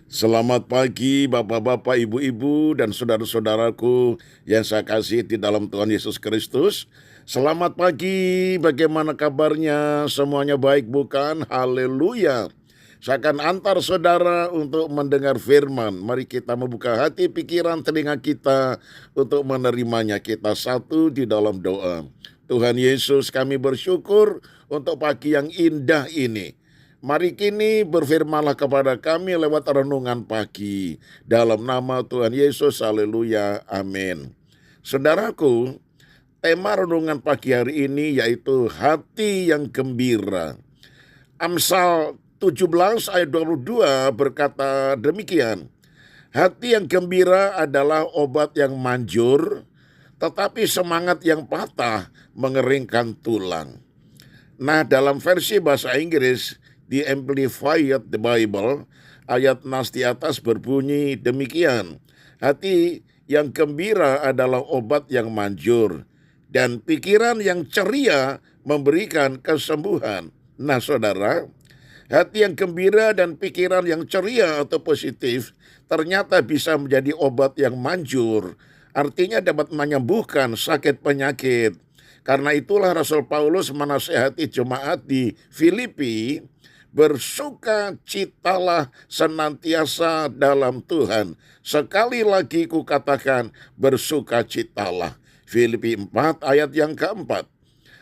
Selamat pagi Bapak-bapak, Ibu-ibu, dan saudara-saudaraku yang saya kasih di dalam Tuhan Yesus Kristus. Selamat pagi, bagaimana kabarnya? Semuanya baik bukan? Haleluya. Saya akan antar saudara untuk mendengar firman. Mari kita membuka hati, pikiran, telinga kita untuk menerimanya. Kita satu di dalam doa. Tuhan Yesus, kami bersyukur untuk pagi yang indah ini. Mari kini berfirmanlah kepada kami lewat renungan pagi. Dalam nama Tuhan Yesus, haleluya, amin. Saudaraku, tema renungan pagi hari ini yaitu hati yang gembira. Amsal 17 ayat 22 berkata demikian. Hati yang gembira adalah obat yang manjur, tetapi semangat yang patah mengeringkan tulang. Nah, dalam versi bahasa Inggris, di Amplified the Bible, ayat nas di atas berbunyi demikian. Hati yang gembira adalah obat yang manjur, dan pikiran yang ceria memberikan kesembuhan. Nah, saudara, hati yang gembira dan pikiran yang ceria atau positif ternyata bisa menjadi obat yang manjur. Artinya dapat menyembuhkan sakit penyakit. Karena itulah Rasul Paulus menasihati jemaat di Filipi, bersukacitalah senantiasa dalam Tuhan. Sekali lagi kukatakan, bersukacitalah. Filipi 4 ayat yang keempat.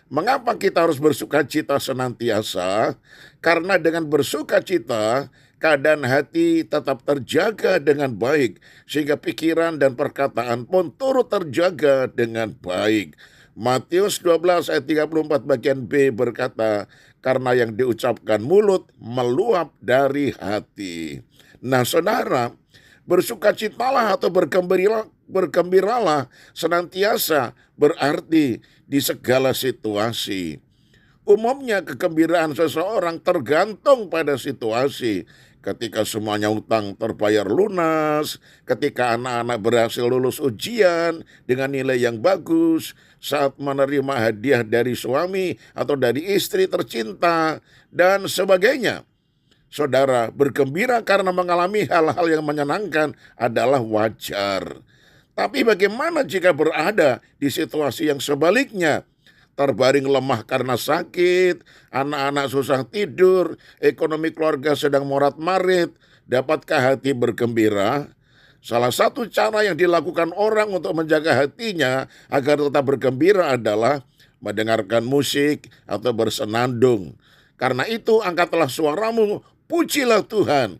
Mengapa kita harus bersukacita senantiasa? Karena dengan bersukacita, keadaan hati tetap terjaga dengan baik, sehingga pikiran dan perkataan pun turut terjaga dengan baik. Matius 12 ayat 34 bagian B berkata, karena yang diucapkan mulut meluap dari hati. Nah, saudara, bersukacitalah atau bergembiralah senantiasa berarti di segala situasi. Umumnya kegembiraan seseorang tergantung pada situasi. Ketika semuanya utang terbayar lunas, ketika anak-anak berhasil lulus ujian dengan nilai yang bagus, saat menerima hadiah dari suami atau dari istri tercinta, dan sebagainya. Saudara, bergembira karena mengalami hal-hal yang menyenangkan adalah wajar. Tapi bagaimana jika berada di situasi yang sebaliknya? Terbaring lemah karena sakit, anak-anak susah tidur, ekonomi keluarga sedang morat-marit. Dapatkah hati bergembira? Salah satu cara yang dilakukan orang untuk menjaga hatinya agar tetap bergembira adalah mendengarkan musik atau bersenandung. Karena itu angkatlah suaramu, pujilah Tuhan.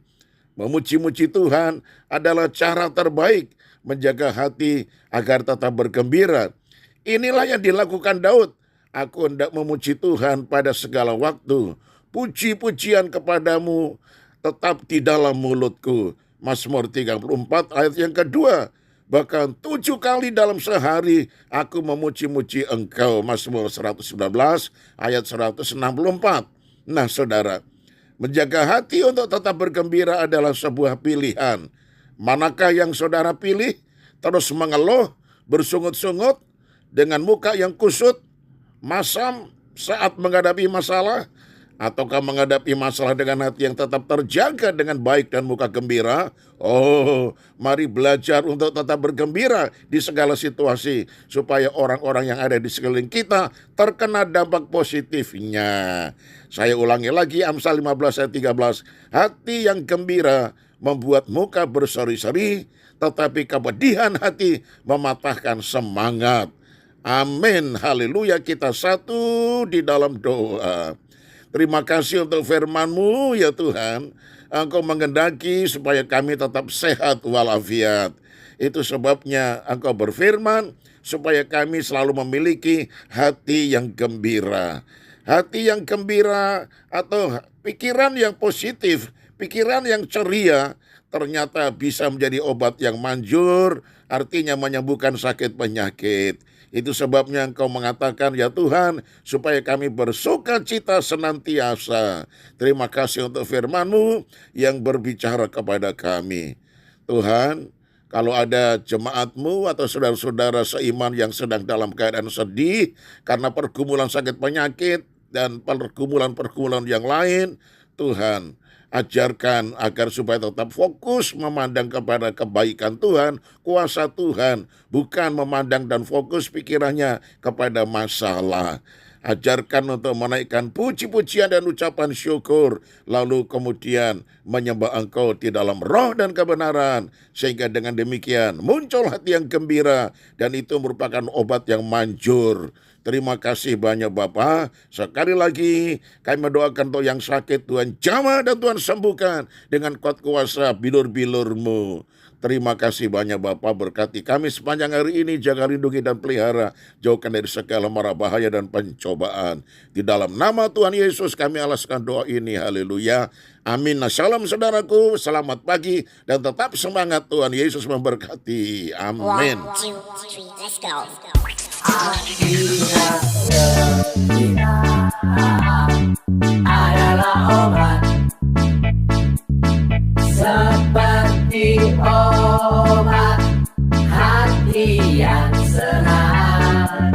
Memuji-muji Tuhan adalah cara terbaik menjaga hati agar tetap bergembira. Inilah yang dilakukan Daud. Aku hendak memuji Tuhan pada segala waktu. Puji-pujian kepadamu tetap di dalam mulutku. Mazmur 34 ayat yang kedua. Bahkan 7 kali dalam sehari aku memuji-muji engkau. Mazmur 119 ayat 164. Nah, saudara, menjaga hati untuk tetap bergembira adalah sebuah pilihan. Manakah yang saudara pilih? Terus mengeluh, bersungut-sungut, dengan muka yang kusut, masam saat menghadapi masalah, ataukah menghadapi masalah dengan hati yang tetap terjaga dengan baik dan muka gembira? Oh, mari belajar untuk tetap bergembira di segala situasi, supaya orang-orang yang ada di sekeliling kita terkena dampak positifnya. Saya ulangi lagi Amsal 15 ayat 13. Hati yang gembira membuat muka berseri-seri, tetapi kepedihan hati mematahkan semangat. Amin, haleluya, kita satu di dalam doa. Terima kasih untuk firman-Mu ya Tuhan. Engkau menghendaki supaya kami tetap sehat walafiat. Itu sebabnya Engkau berfirman supaya kami selalu memiliki hati yang gembira. Hati yang gembira atau pikiran yang positif, pikiran yang ceria, ternyata bisa menjadi obat yang manjur, artinya menyembuhkan sakit penyakit. Itu sebabnya Engkau mengatakan, ya Tuhan, supaya kami bersukacita senantiasa. Terima kasih untuk firman-Mu yang berbicara kepada kami. Tuhan, kalau ada jemaat-Mu atau saudara-saudara seiman yang sedang dalam keadaan sedih karena pergumulan sakit penyakit dan pergumulan-pergumulan yang lain, Tuhan, Ajarkan agar supaya tetap fokus memandang kepada kebaikan Tuhan, kuasa Tuhan, bukan memandang dan fokus pikirannya kepada masalah. Ajarkan untuk menaikkan puji-pujian dan ucapan syukur, lalu kemudian menyembah Engkau di dalam roh dan kebenaran, sehingga dengan demikian muncul hati yang gembira, dan itu merupakan obat yang manjur. Terima kasih banyak Bapa. Sekali lagi kami mendoakan untuk yang sakit Tuhan jamah dan Tuhan sembuhkan dengan kuat kuasa bilur-bilur-Mu. Terima kasih banyak Bapa, berkati kami sepanjang hari ini, jaga lindungi dan pelihara, jauhkan dari segala mara bahaya dan pencobaan. Di dalam nama Tuhan Yesus kami alaskan doa ini, haleluya. Amin. Nah, shalom saudaraku, selamat pagi dan tetap semangat, Tuhan Yesus memberkati. Amin. 1, 2, 3, let's go. Artinya sejenak adalah obat, seperti obat hati yang senang,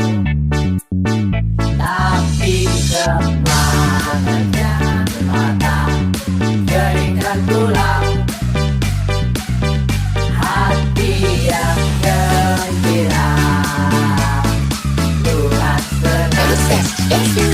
tapi semangatnya mata jadikan tulang, hati yang gembira. Let's go.